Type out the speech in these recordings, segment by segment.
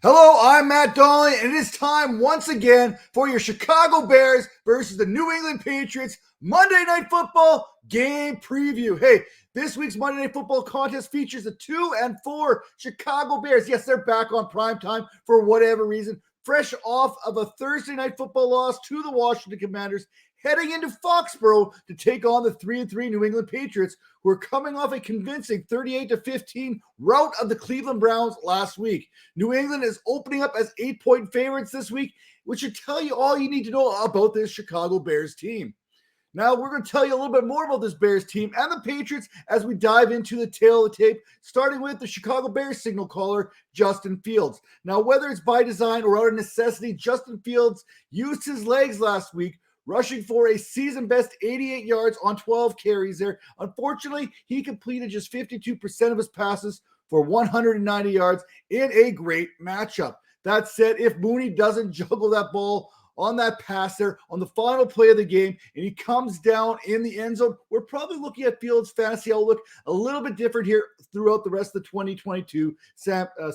Hello, I'm Matt Donnelly, and it is time once again for your Chicago Bears versus the New England Patriots Monday Night Football game preview. Hey, this week's Monday Night Football contest features the 2 and 4 Chicago Bears. Yes, they're back on primetime for whatever reason, fresh off of a Thursday Night Football loss to the Washington Commanders, heading into Foxborough to take on the 3-3 New England Patriots, who are coming off a convincing 38-15 rout of the Cleveland Browns last week. New England is opening up as 8-point favorites this week, which should tell you all you need to know about this Chicago Bears team. Now, we're going to tell you a little bit more about this Bears team and the Patriots as we dive into the tail of the tape, starting with the Chicago Bears signal caller, Justin Fields. Now, whether it's by design or out of necessity, Justin Fields used his legs last week, rushing for a season-best 88 yards on 12 carries there. Unfortunately, he completed just 52% of his passes for 190 yards in a great matchup. That said, if Mooney doesn't juggle that ball on that pass there on the final play of the game and he comes down in the end zone, we're probably looking at Fields' fantasy outlook a little bit different here throughout the rest of the 2022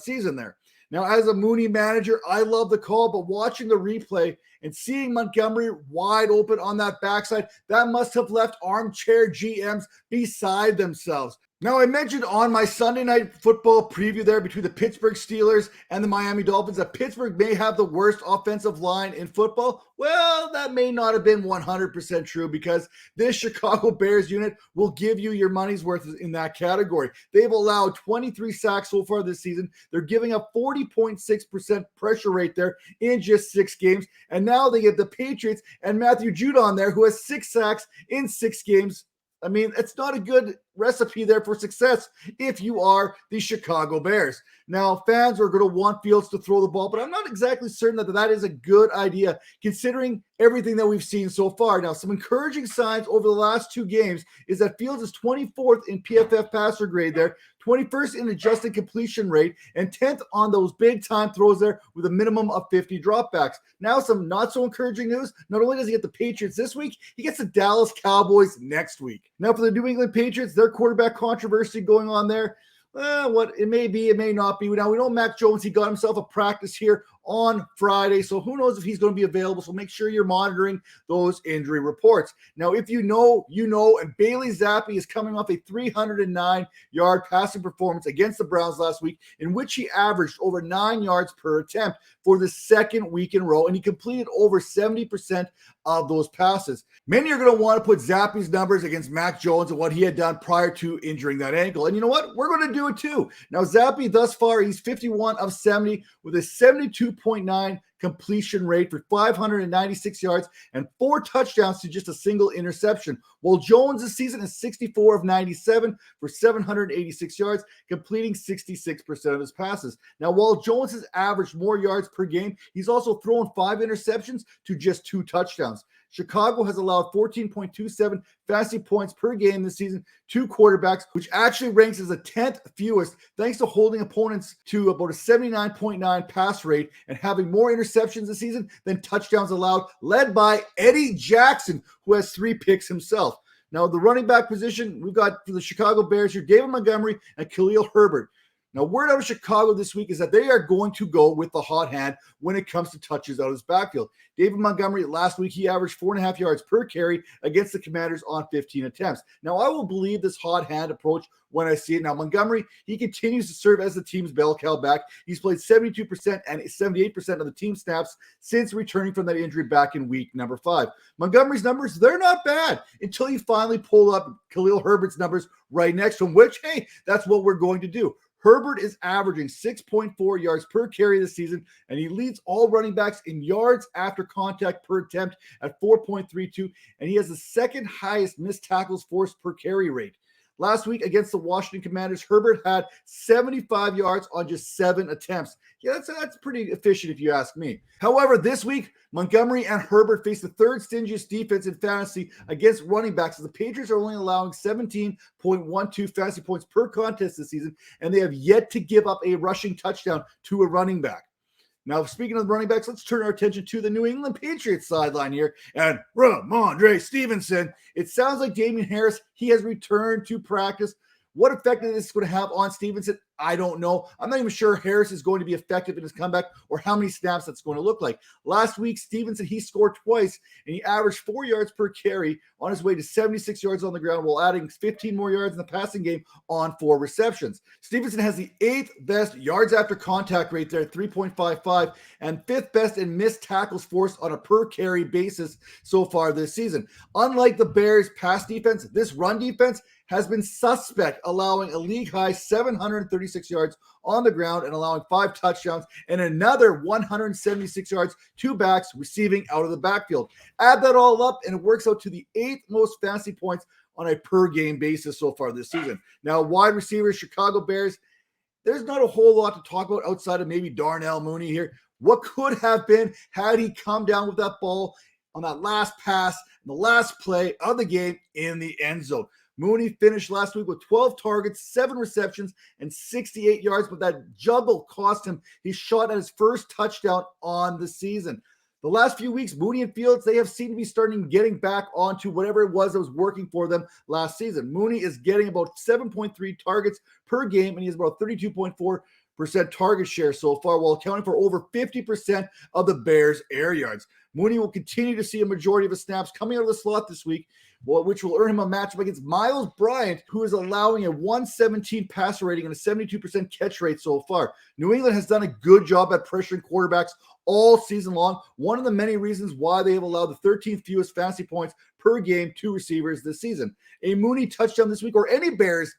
season there. Now, as a Mooney manager, I love the call, but watching the replay and seeing Montgomery wide open on that backside, that must have left armchair GMs beside themselves. Now, I mentioned on my Sunday Night Football preview there between the Pittsburgh Steelers and the Miami Dolphins that Pittsburgh may have the worst offensive line in football. Well, that may not have been 100% true because this Chicago Bears unit will give you your money's worth in that category. They've allowed 23 sacks so far this season. They're giving up 40.6% pressure rate there in just 6 games. And now they get the Patriots and Matthew Judon there, who has 6 sacks in 6 games. I mean, it's not a good recipe there for success if you are the Chicago Bears. Now, fans are going to want Fields to throw the ball, but I'm not exactly certain that that is a good idea considering everything that we've seen so far. Now, some encouraging signs over the last 2 games is that Fields is 24th in PFF passer grade there, 21st in adjusted completion rate, and 10th on those big-time throws there with a minimum of 50 dropbacks. Now, some not-so-encouraging news. Not only does he get the Patriots this week, he gets the Dallas Cowboys next week. Now, for the New England Patriots, their quarterback controversy going on there. What it may be, it may not be. Now, we know Mac Jones, he got himself a practice here on Friday, so who knows if he's going to be available, so make sure you're monitoring those injury reports. Now, if you know, and Bailey Zappe is coming off a 309-yard passing performance against the Browns last week, in which he averaged over 9 yards per attempt for the second week in a row, and he completed over 70% of those passes. Many are going to want to put Zappe's numbers against Mac Jones and what he had done prior to injuring that ankle, and you know what? We're going to do it too. Now, Zappe, thus far, he's 51 of 70 with a 72.9 completion rate for 596 yards and 4 touchdowns to just a single interception. While Jones this season is 64 of 97 for 786 yards, completing 66% of his passes. Now, while Jones has averaged more yards per game, he's also thrown 5 interceptions to just 2 touchdowns. Chicago has allowed 14.27 fantasy points per game this season to quarterbacks, which actually ranks as the 10th fewest, thanks to holding opponents to about a 79.9 pass rate and having more interceptions this season than touchdowns allowed, led by Eddie Jackson, who has 3 picks himself. Now, the running back position, we've got for the Chicago Bears here, David Montgomery and Khalil Herbert. Now, word out of Chicago this week is that they are going to go with the hot hand when it comes to touches out of his backfield. David Montgomery, last week, he averaged 4.5 yards per carry against the Commanders on 15 attempts. Now, I will believe this hot hand approach when I see it. Now, Montgomery, he continues to serve as the team's bell cow back. He's played 72% and 78% of the team snaps since returning from that injury back in week number 5. Montgomery's numbers, they're not bad until you finally pull up Khalil Herbert's numbers right next to him, which, hey, that's what we're going to do. Herbert is averaging 6.4 yards per carry this season, and he leads all running backs in yards after contact per attempt at 4.32, and he has the second highest missed tackles forced per carry rate. Last week against the Washington Commanders, Herbert had 75 yards on just 7 attempts. Yeah, that's pretty efficient if you ask me. However, this week, Montgomery and Herbert face the 3rd stingiest defense in fantasy against running backs. The Patriots are only allowing 17.12 fantasy points per contest this season, and they have yet to give up a rushing touchdown to a running back. Now, speaking of the running backs, let's turn our attention to the New England Patriots sideline here. And Rhamondre Stevenson, it sounds like Damien Harris, he has returned to practice. What effect is this going to have on Stevenson? I don't know. I'm not even sure Harris is going to be effective in his comeback or how many snaps that's going to look like. Last week, Stevenson, he scored twice, and he averaged 4 yards per carry on his way to 76 yards on the ground while adding 15 more yards in the passing game on 4 receptions. Stevenson has the 8th best yards after contact rate there at 3.55 and 5th best in missed tackles forced on a per carry basis so far this season. Unlike the Bears' pass defense, this run defense has been suspect, allowing a league-high 736 yards on the ground and allowing 5 touchdowns and another 176 yards to backs receiving out of the backfield. Add that all up, and it works out to the 8th most fantasy points on a per-game basis so far this season. Now, wide receivers, Chicago Bears, there's not a whole lot to talk about outside of maybe Darnell Mooney here. What could have been had he come down with that ball on that last pass, the last play of the game in the end zone. Mooney finished last week with 12 targets, 7 receptions, and 68 yards, but that juggle cost him. He shot at his first touchdown on the season. The last few weeks, Mooney and Fields, they have seemed to be starting getting back onto whatever it was that was working for them last season. Mooney is getting about 7.3 targets per game, and he has about 32.4% target share so far, while accounting for over 50% of the Bears' air yards. Mooney will continue to see a majority of his snaps coming out of the slot this week, which will earn him a matchup against Miles Bryant, who is allowing a 117 passer rating and a 72% catch rate so far. New England has done a good job at pressuring quarterbacks all season long. One of the many reasons why they have allowed the 13th fewest fantasy points per game to receivers this season. A Mooney touchdown this week, or any Bears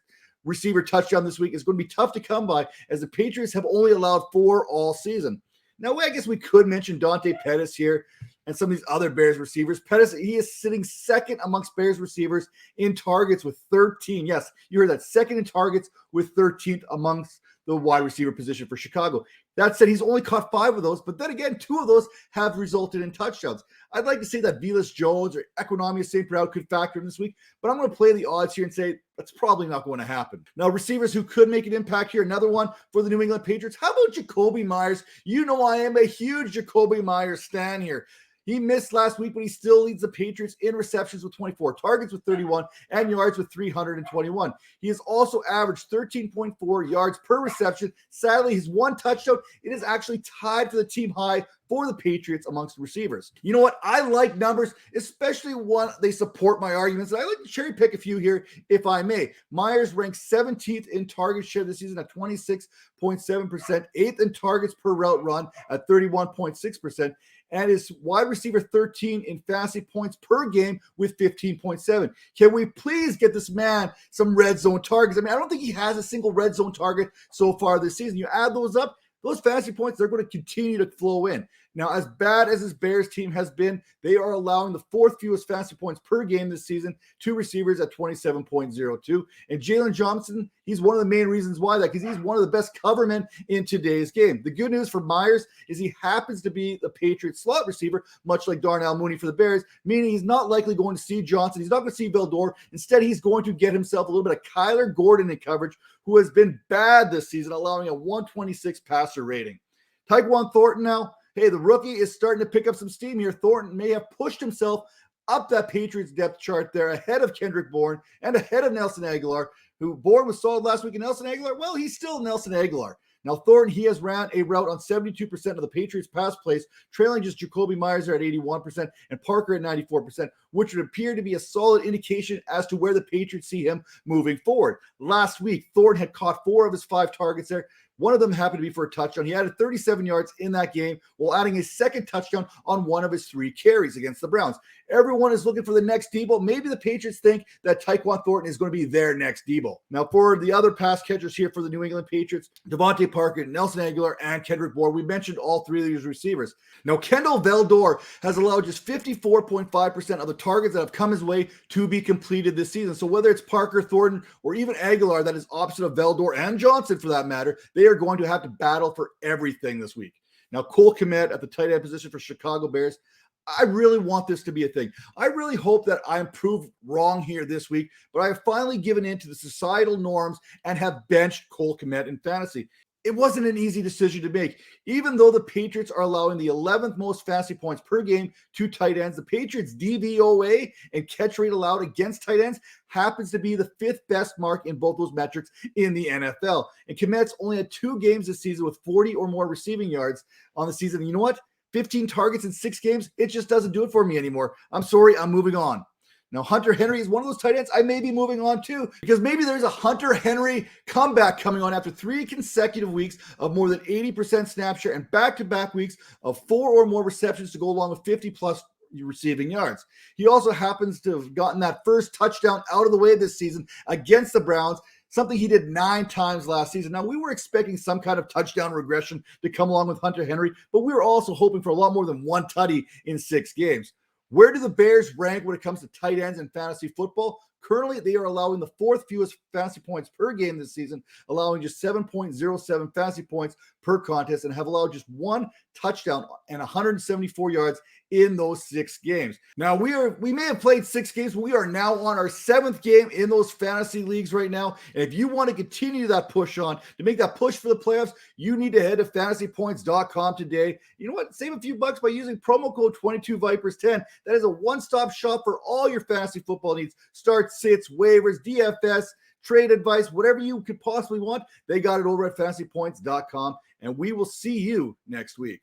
receiver touchdown this week, is going to be tough to come by, as the Patriots have only allowed 4 all season. Now, I guess we could mention Dante Pettis here and some of these other Bears receivers. Pettis, he is sitting second amongst Bears receivers in targets with 13. Yes, you heard that, second in targets with 13th amongst the wide receiver position for Chicago. That said, he's only caught 5 of those, but then again, 2 of those have resulted in touchdowns. I'd like to say that Velus Jones or Equanimeous St. Brown could factor in this week, but I'm going to play the odds here and say that's probably not going to happen. Now, receivers who could make an impact here, another one for the New England Patriots. How about Jacoby Myers? You know I am a huge Jacoby Myers stan here. He missed last week, but he still leads the Patriots in receptions with 24, targets with 31, and yards with 321. He has also averaged 13.4 yards per reception. Sadly, his 1 touchdown, it is actually tied for the team high for the Patriots amongst receivers. You know what? I like numbers, especially when they support my arguments. And I like to cherry pick a few here, if I may. Myers ranks 17th in target share this season at 26.7%, 8th in targets per route run at 31.6%, and is wide receiver 13 in fantasy points per game with 15.7. Can we please get this man some red zone targets? I mean, I don't think he has a single red zone target so far this season. You add those up, those fantasy points, they're going to continue to flow in. Now, as bad as this Bears team has been, they are allowing the 4th fewest fantasy points per game this season to receivers at 27.02. And Jalen Johnson, he's one of the main reasons why that, because he's one of the best covermen in today's game. The good news for Myers is he happens to be the Patriots slot receiver, much like Darnell Mooney for the Bears, meaning he's not likely going to see Johnson. He's not going to see Valdor. Instead, he's going to get himself a little bit of Kyler Gordon in coverage, who has been bad this season, allowing a 126 passer rating. Tyquan Thornton now. Hey, the rookie is starting to pick up some steam here. Thornton may have pushed himself up that Patriots depth chart there ahead of Kendrick Bourne and ahead of Nelson Aguilar, who Bourne was solid last week, and Nelson Aguilar, well, he's still Nelson Aguilar. Now, Thornton, he has ran a route on 72% of the Patriots' pass plays, trailing just Jacoby Myers there at 81% and Parker at 94%, which would appear to be a solid indication as to where the Patriots see him moving forward. Last week, Thornton had caught 4 of his 5 targets there. One of them happened to be for a touchdown. He added 37 yards in that game while adding a second touchdown on 1 of his 3 carries against the Browns. Everyone is looking for the next Debo. Maybe the Patriots think that Tyquan Thornton is going to be their next Debo. Now, for the other pass catchers here for the New England Patriots, Devonte Parker, Nelson Aguilar, and Kendrick Bourne. We mentioned all 3 of these receivers. Now, Kendall Valdor has allowed just 54.5% of the targets that have come his way to be completed this season. So whether it's Parker, Thornton, or even Aguilar, that is opposite of Valdor and Johnson for that matter, they are going to have to battle for everything this week. Now, Cole Kmet at the tight end position for Chicago Bears. I really want this to be a thing. I really hope that I am proved wrong here this week, but I have finally given in to the societal norms and have benched Cole Kmet in fantasy. it wasn't an easy decision to make. Even though the Patriots are allowing the 11th most fantasy points per game to tight ends, the Patriots' DVOA and catch rate allowed against tight ends happens to be the 5th best mark in both those metrics in the NFL. And Kmet's only had 2 games this season with 40 or more receiving yards on the season. And you know what? 15 targets in 6 games, it just doesn't do it for me anymore. I'm sorry, I'm moving on. Now, Hunter Henry is one of those tight ends I may be moving on to, because maybe there's a Hunter Henry comeback coming on after 3 consecutive weeks of more than 80% snap share and back-to-back weeks of 4 or more receptions to go along with 50-plus receiving yards. He also happens to have gotten that first touchdown out of the way this season against the Browns, something he did 9 times last season. Now, we were expecting some kind of touchdown regression to come along with Hunter Henry, but we were also hoping for a lot more than 1 tutty in 6 games. Where do the Bears rank when it comes to tight ends in fantasy football? Currently, they are allowing the 4th fewest fantasy points per game this season, allowing just 7.07 fantasy points per contest, and have allowed just 1 touchdown and 174 yards in those 6 games. Now, we may have played 6 games, but we are now on our 7th game in those fantasy leagues right now. And if you want to continue that push on, to make that push for the playoffs, you need to head to fantasypoints.com today. You know what? Save a few bucks by using promo code 22Vipers10. That is a one-stop shop for all your fantasy football needs. Starts, sits, waivers, DFS, trade advice, whatever you could possibly want. They got it over at fantasypoints.com. And we will see you next week.